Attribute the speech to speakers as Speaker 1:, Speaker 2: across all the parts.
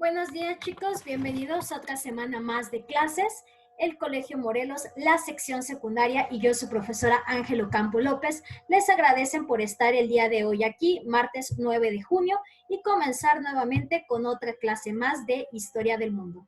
Speaker 1: Buenos días, chicos, bienvenidos a otra semana más de clases. El Colegio Morelos, la sección secundaria y yo, su profesora Ángel Ocampo López, les agradecen por estar el día de hoy aquí, martes 9 de junio, y comenzar nuevamente con otra clase más de Historia del Mundo.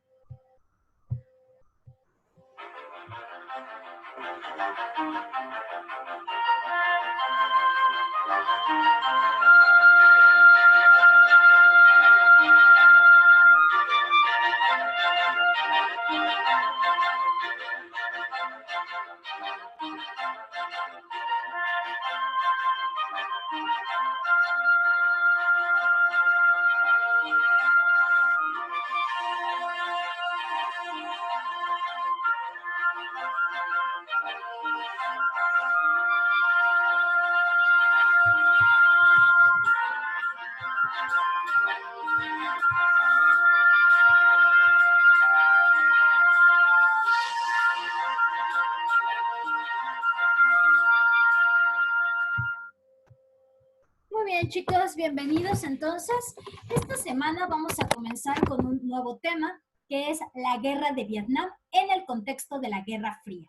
Speaker 1: Muy bien, chicos, bienvenidos. Entonces, esta semana vamos a comenzar con un nuevo tema, que es la guerra de Vietnam en el contexto de la Guerra Fría.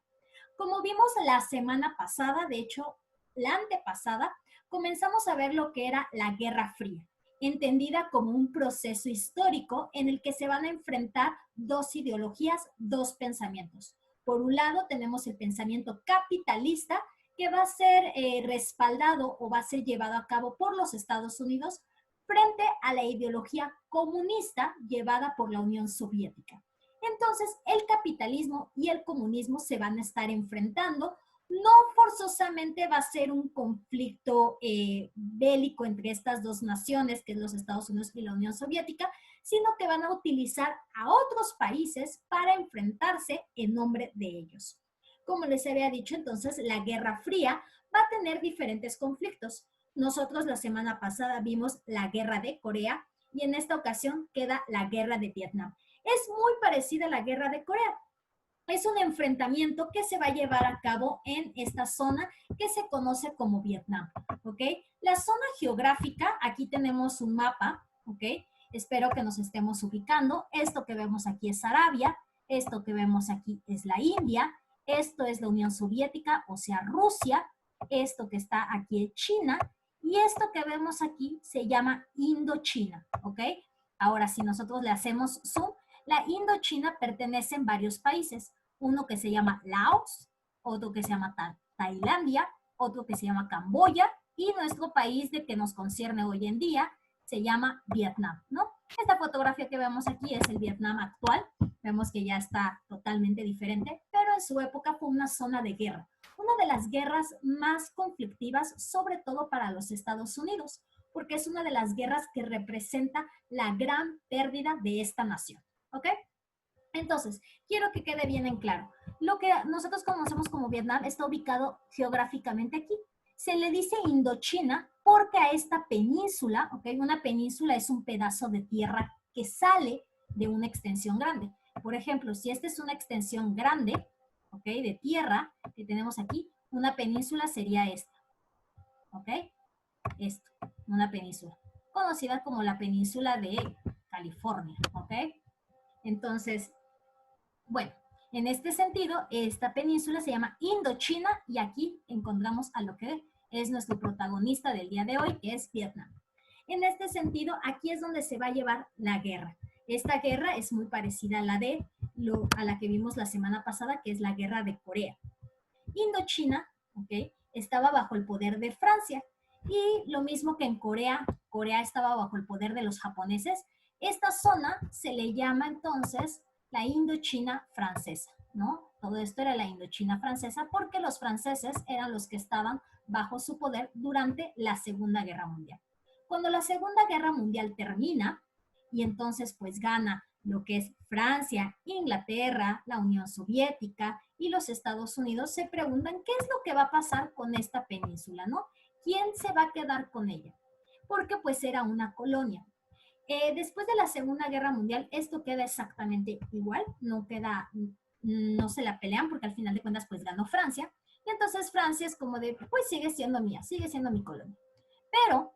Speaker 1: Como vimos la semana pasada, de hecho, la antepasada, comenzamos a ver lo que era la Guerra Fría, entendida como un proceso histórico en el que se van a enfrentar dos ideologías, dos pensamientos. Por un lado, tenemos el pensamiento capitalista, que va a ser respaldado o va a ser llevado a cabo por los Estados Unidos frente a la ideología comunista llevada por la Unión Soviética. Entonces, el capitalismo y el comunismo se van a estar enfrentando. No forzosamente va a ser un conflicto bélico entre estas dos naciones, que es los Estados Unidos y la Unión Soviética, sino que van a utilizar a otros países para enfrentarse en nombre de ellos. Como les había dicho, entonces, la Guerra Fría va a tener diferentes conflictos. Nosotros la semana pasada vimos la Guerra de Corea y en esta ocasión queda la Guerra de Vietnam. Es muy parecida a la Guerra de Corea. Es un enfrentamiento que se va a llevar a cabo en esta zona que se conoce como Vietnam, ¿ok? La zona geográfica, aquí tenemos un mapa, ¿ok? Espero que nos estemos ubicando. Esto que vemos aquí es Arabia, esto que vemos aquí es la India, esto es la Unión Soviética, o sea, Rusia, esto que está aquí es China, y esto que vemos aquí se llama Indochina, ¿ok? Ahora, si nosotros le hacemos zoom, la Indochina pertenece a varios países, uno que se llama Laos, otro que se llama Tailandia, otro que se llama Camboya, y nuestro país de que nos concierne hoy en día se llama Vietnam, ¿no? Esta fotografía que vemos aquí es el Vietnam actual. Vemos que ya está totalmente diferente, pero en su época fue una zona de guerra, una de las guerras más conflictivas, sobre todo para los Estados Unidos, porque es una de las guerras que representa la gran pérdida de esta nación, ¿ok? Entonces, quiero que quede bien en claro. Lo que nosotros conocemos como Vietnam está ubicado geográficamente aquí. Se le dice Indochina porque a esta península, ¿ok? Una península es un pedazo de tierra que sale de una extensión grande. Por ejemplo, si esta es una extensión grande, ¿ok? De tierra que tenemos aquí, una península sería esta, ¿ok? Esto, una península, conocida como la península de California, ¿ok? Entonces, bueno, en este sentido, esta península se llama Indochina y aquí encontramos a lo que es nuestro protagonista del día de hoy, que es Vietnam. En este sentido, aquí es donde se va a llevar la guerra. Esta guerra es muy parecida a a la que vimos la semana pasada, que es la guerra de Corea. Indochina, ¿ok? Estaba bajo el poder de Francia y lo mismo que en Corea, Corea estaba bajo el poder de los japoneses. Esta zona se le llama entonces la Indochina francesa, ¿no? Todo esto era la Indochina francesa porque los franceses eran los que estaban bajo su poder durante la Segunda Guerra Mundial. Cuando la Segunda Guerra Mundial termina y entonces pues gana lo que es Francia, Inglaterra, la Unión Soviética y los Estados Unidos, se preguntan qué es lo que va a pasar con esta península, ¿no? ¿Quién se va a quedar con ella? Porque pues era una colonia. Después de la Segunda Guerra Mundial, esto queda exactamente igual, no se la pelean porque al final de cuentas pues ganó Francia. Y entonces Francia es como de, pues sigue siendo mía, sigue siendo mi colonia. Pero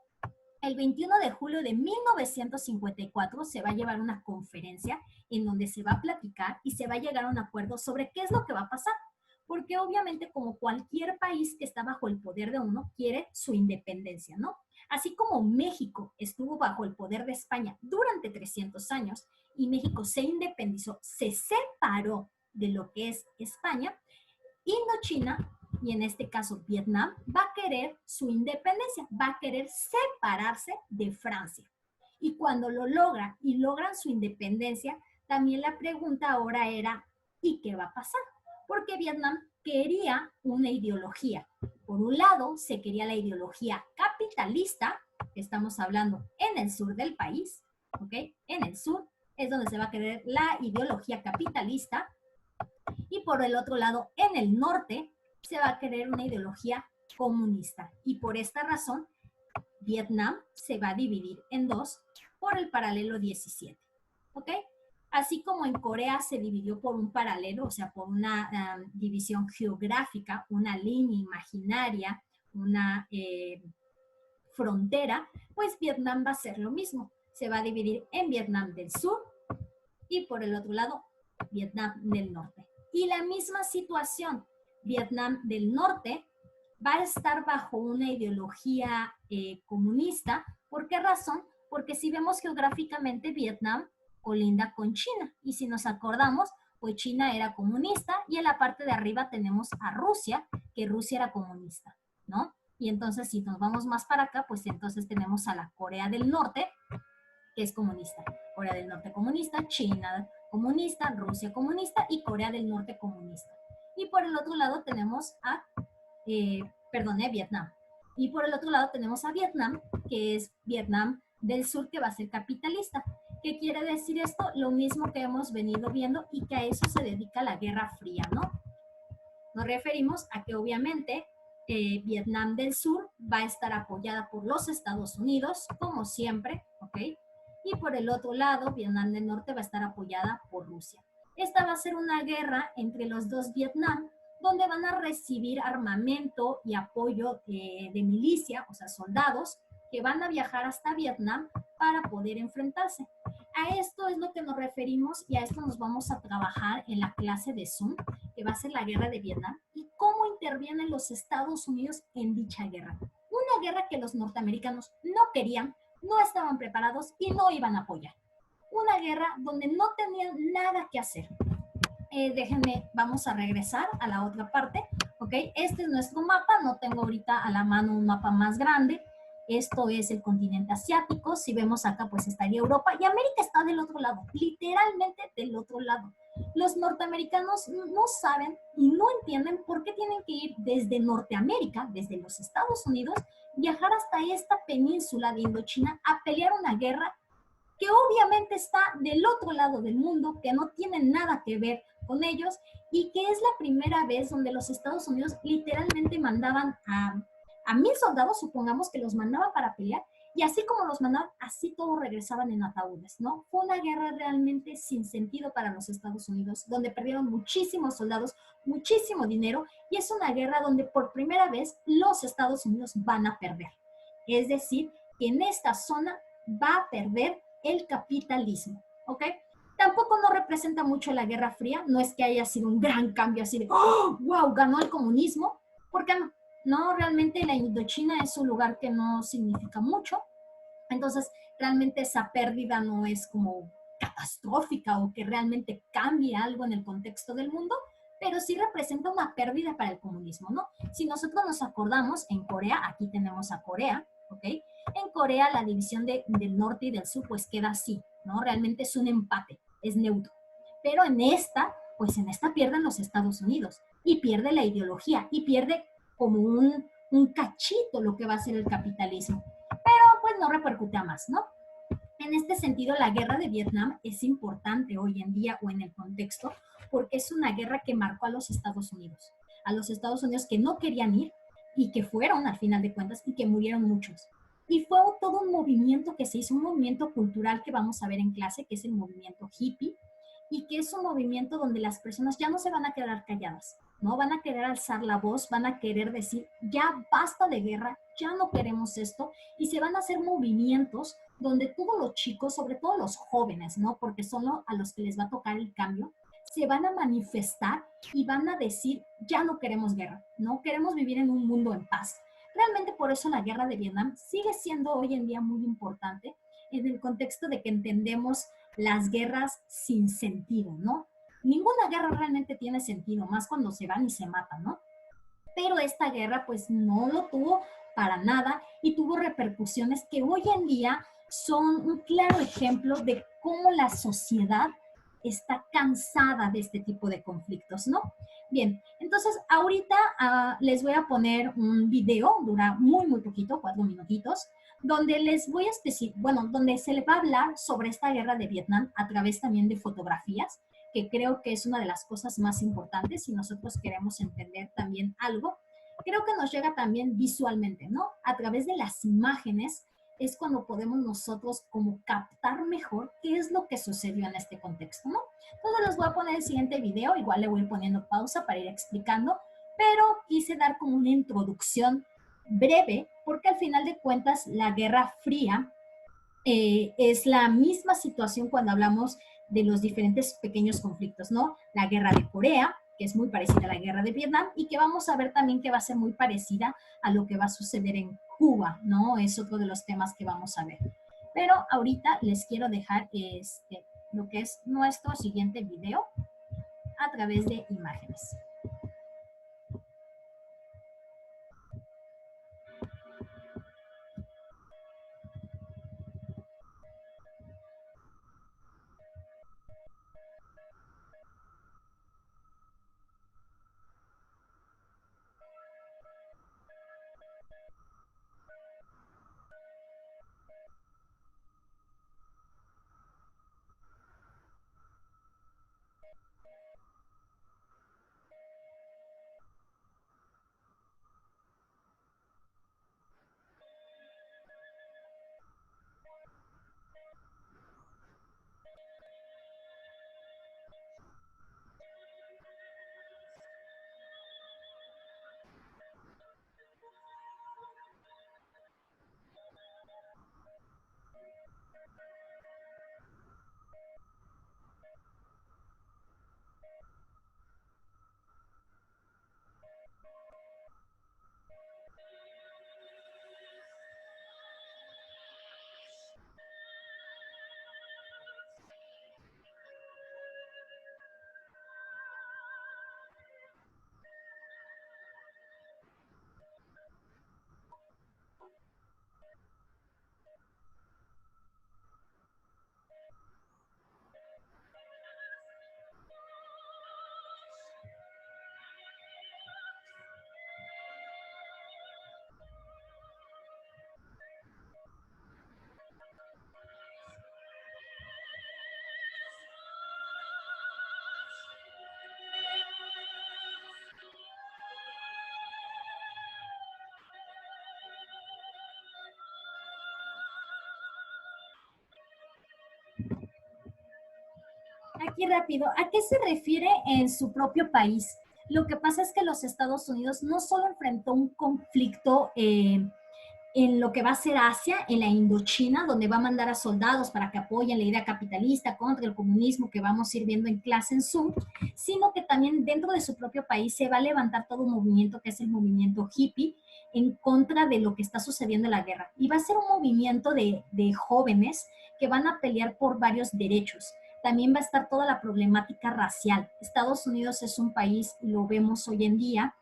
Speaker 1: el 21 de julio de 1954 se va a llevar una conferencia en donde se va a platicar y se va a llegar a un acuerdo sobre qué es lo que va a pasar. Porque obviamente como cualquier país que está bajo el poder de uno, quiere su independencia, ¿no? Así como México estuvo bajo el poder de España durante 300 años y México se independizó, se separó de lo que es España, Indochina, y en este caso Vietnam, va a querer su independencia, va a querer separarse de Francia. Y cuando lo logran y logran su independencia, también la pregunta ahora era, ¿y qué va a pasar? Porque Vietnam quería una ideología. Por un lado, se quería la ideología capitalista, que estamos hablando en el sur del país, ¿ok? En el sur es donde se va a querer la ideología capitalista, y por el otro lado, en el norte, se va a querer una ideología comunista. Y por esta razón, Vietnam se va a dividir en dos por el paralelo 17. ¿Ok? Así como en Corea se dividió por un paralelo, o sea, por una división geográfica, una línea imaginaria, una frontera, pues Vietnam va a ser lo mismo. Se va a dividir en Vietnam del Sur y por el otro lado, Vietnam del Norte. Y la misma situación, Vietnam del Norte va a estar bajo una ideología comunista. ¿Por qué razón? Porque si vemos geográficamente, Vietnam colinda con China. Y si nos acordamos, pues China era comunista y en la parte de arriba tenemos a Rusia, que Rusia era comunista, ¿no? Y entonces si nos vamos más para acá, pues entonces tenemos a la Corea del Norte, que es comunista. Corea del Norte comunista, China comunista, Rusia comunista y Corea del Norte comunista. Y por el otro lado tenemos a, Vietnam. Y por el otro lado tenemos a Vietnam, que es Vietnam del Sur, que va a ser capitalista. ¿Qué quiere decir esto? Lo mismo que hemos venido viendo y que a eso se dedica la Guerra Fría, ¿no? Nos referimos a que obviamente Vietnam del Sur va a estar apoyada por los Estados Unidos, como siempre, ¿ok? Y por el otro lado, Vietnam del Norte va a estar apoyada por Rusia. Esta va a ser una guerra entre los dos Vietnam, donde van a recibir armamento y apoyo de milicia, o sea, soldados, que van a viajar hasta Vietnam para poder enfrentarse. A esto es lo que nos referimos y a esto nos vamos a trabajar en la clase de Zoom, que va a ser la guerra de Vietnam, y cómo intervienen los Estados Unidos en dicha guerra. Una guerra que los norteamericanos no querían, no estaban preparados y no iban a apoyar. Una guerra donde no tenían nada que hacer. Déjenme, vamos a regresar a la otra parte, ¿ok? Este es nuestro mapa, no tengo ahorita a la mano un mapa más grande. Esto es el continente asiático, si vemos acá pues estaría Europa y América está del otro lado, literalmente del otro lado. Los norteamericanos no saben y no entienden por qué tienen que ir desde Norteamérica, desde los Estados Unidos, viajar hasta esta península de Indochina a pelear una guerra que obviamente está del otro lado del mundo, que no tiene nada que ver con ellos y que es la primera vez donde los Estados Unidos literalmente mandaban a 1000 soldados, supongamos que los mandaban para pelear, y así como los mandaban, así todos regresaban en ataúdes, ¿no? Fue una guerra realmente sin sentido para los Estados Unidos, donde perdieron muchísimos soldados, muchísimo dinero, y es una guerra donde por primera vez los Estados Unidos van a perder. Es decir, que en esta zona va a perder el capitalismo, ¿ok? Tampoco no representa mucho la Guerra Fría, no es que haya sido un gran cambio así de, ¡oh, wow, ganó el comunismo! Porque no, no, realmente la Indochina es un lugar que no significa mucho, entonces realmente esa pérdida no es como catastrófica o que realmente cambie algo en el contexto del mundo, pero sí representa una pérdida para el comunismo, ¿no? Si nosotros nos acordamos, en Corea, aquí tenemos a Corea, ¿ok? En Corea la división del norte y del sur pues queda así, ¿no? Realmente es un empate, es neutro. Pero en esta, pues en esta pierden los Estados Unidos y pierde la ideología y pierde como un cachito lo que va a ser el capitalismo. Pero pues no repercute a más, ¿no? En este sentido, la guerra de Vietnam es importante hoy en día o en el contexto porque es una guerra que marcó a los Estados Unidos que no querían ir y que fueron al final de cuentas y que murieron muchos. Y fue todo un movimiento que se hizo, un movimiento cultural que vamos a ver en clase, que es el movimiento hippie, y que es un movimiento donde las personas ya no se van a quedar calladas, ¿no? Van a querer alzar la voz, van a querer decir, ya basta de guerra, ya no queremos esto, y se van a hacer movimientos donde todos los chicos, sobre todo los jóvenes, ¿no? Porque son a los que les va a tocar el cambio, se van a manifestar y van a decir, ya no queremos guerra, no queremos vivir en un mundo en paz. Realmente por eso la guerra de Vietnam sigue siendo hoy en día muy importante en el contexto de que entendemos las guerras sin sentido, ¿no? Ninguna guerra realmente tiene sentido, más cuando se van y se matan, ¿no? Pero esta guerra pues no lo tuvo para nada y tuvo repercusiones que hoy en día son un claro ejemplo de cómo la sociedad está cansada de este tipo de conflictos, ¿no? Bien, entonces ahorita les voy a poner un video, dura muy poquito, 4 minutitos, donde les voy a bueno, donde se les va a hablar sobre esta guerra de Vietnam a través también de fotografías, que creo que es una de las cosas más importantes si nosotros queremos entender también algo. Creo que nos llega también visualmente, ¿no? A través de las imágenes es cuando podemos nosotros como captar mejor qué es lo que sucedió en este contexto, ¿no? Entonces les voy a poner el siguiente video, igual le voy poniendo pausa para ir explicando, pero quise dar como una introducción breve porque al final de cuentas la Guerra Fría es la misma situación cuando hablamos de los diferentes pequeños conflictos, ¿no? La guerra de Corea, que es muy parecida a la guerra de Vietnam y que vamos a ver también que va a ser muy parecida a lo que va a suceder en Cuba, ¿no? Es otro de los temas que vamos a ver. Pero ahorita les quiero dejar lo que es nuestro siguiente video a través de imágenes. Aquí rápido, ¿a qué se refiere en su propio país? Lo que pasa es que los Estados Unidos no solo enfrentó un conflicto en lo que va a ser Asia, en la Indochina, donde va a mandar a soldados para que apoyen la idea capitalista contra el comunismo que vamos a ir viendo en clase en Zoom, sino que también dentro de su propio país se va a levantar todo un movimiento que es el movimiento hippie en contra de lo que está sucediendo en la guerra. Y va a ser un movimiento de jóvenes que van a pelear por varios derechos. También va a estar toda la problemática racial. Estados Unidos es un país, y lo vemos hoy en día,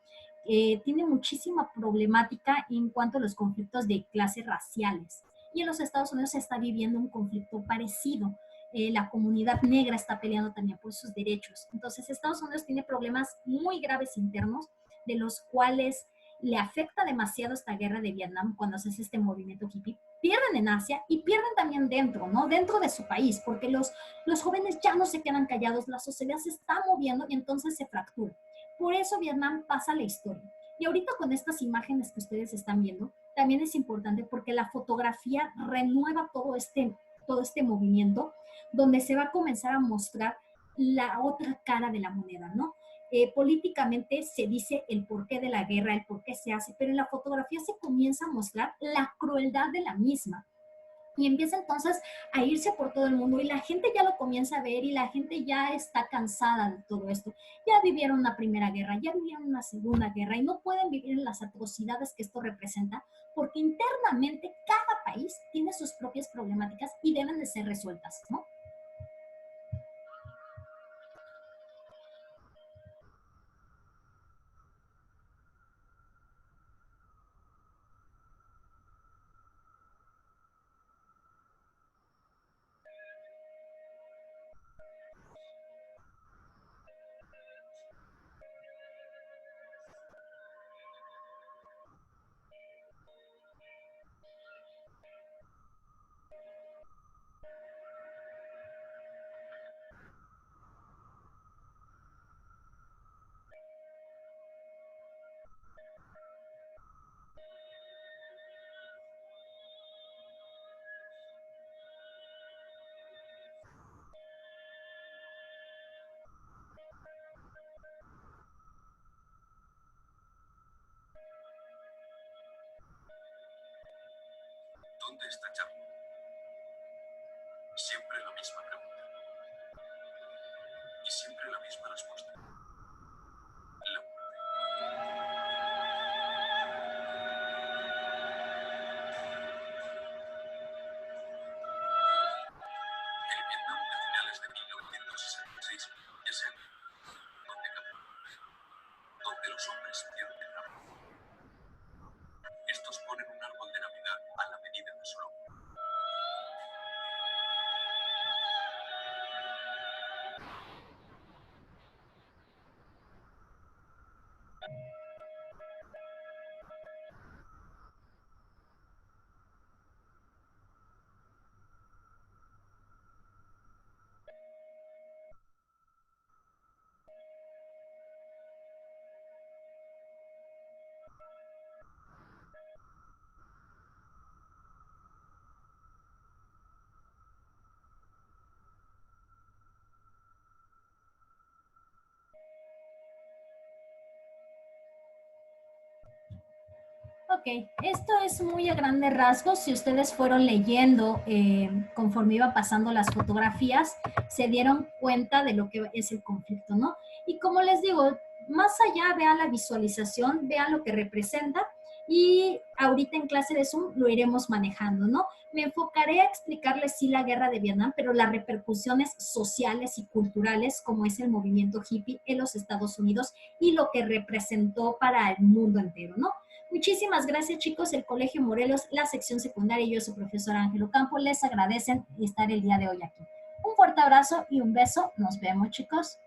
Speaker 1: tiene muchísima problemática en cuanto a los conflictos de clases raciales. Y en los Estados Unidos se está viviendo un conflicto parecido. La comunidad negra está peleando también por sus derechos. Entonces, Estados Unidos tiene problemas muy graves internos, de los cuales le afecta demasiado esta guerra de Vietnam cuando se hace este movimiento hippie. Pierden en Asia y pierden también dentro, ¿no? Dentro de su país, porque los jóvenes ya no se quedan callados, la sociedad se está moviendo y entonces se fractura. Por eso Vietnam pasa a la historia. Y ahorita con estas imágenes que ustedes están viendo, también es importante porque la fotografía renueva todo este movimiento, donde se va a comenzar a mostrar la otra cara de la moneda, ¿no? políticamente se dice el porqué de la guerra, el por qué se hace, pero en la fotografía se comienza a mostrar la crueldad de la misma. Y empieza entonces a irse por todo el mundo y la gente ya lo comienza a ver y la gente ya está cansada de todo esto. Ya vivieron una primera guerra, ya vivieron una segunda guerra y no pueden vivir en las atrocidades que esto representa porque internamente cada país tiene sus propias problemáticas y deben de ser resueltas, ¿no?
Speaker 2: ¿Dónde está Charlie? Siempre la misma pregunta. Y siempre la misma respuesta. La muerte. El Vietnam de finales de 1966 es el donde cambió, donde los hombres pierden la voz. Estos ponen un árbol de Navidad a la medida de su lomo.
Speaker 1: Ok, esto es muy a grandes rasgos. Si ustedes fueron leyendo conforme iba pasando las fotografías, se dieron cuenta de lo que es el conflicto, ¿no? Y como les digo, más allá vean la visualización, vean lo que representa y ahorita en clase de Zoom lo iremos manejando, ¿no? Me enfocaré a explicarles sí la guerra de Vietnam, pero las repercusiones sociales y culturales como es el movimiento hippie en los Estados Unidos y lo que representó para el mundo entero, ¿no? Muchísimas gracias, chicos. El Colegio Morelos, la sección secundaria y yo, su profesora Ángelo Campo, les agradecen estar el día de hoy aquí. Un fuerte abrazo y un beso. Nos vemos, chicos.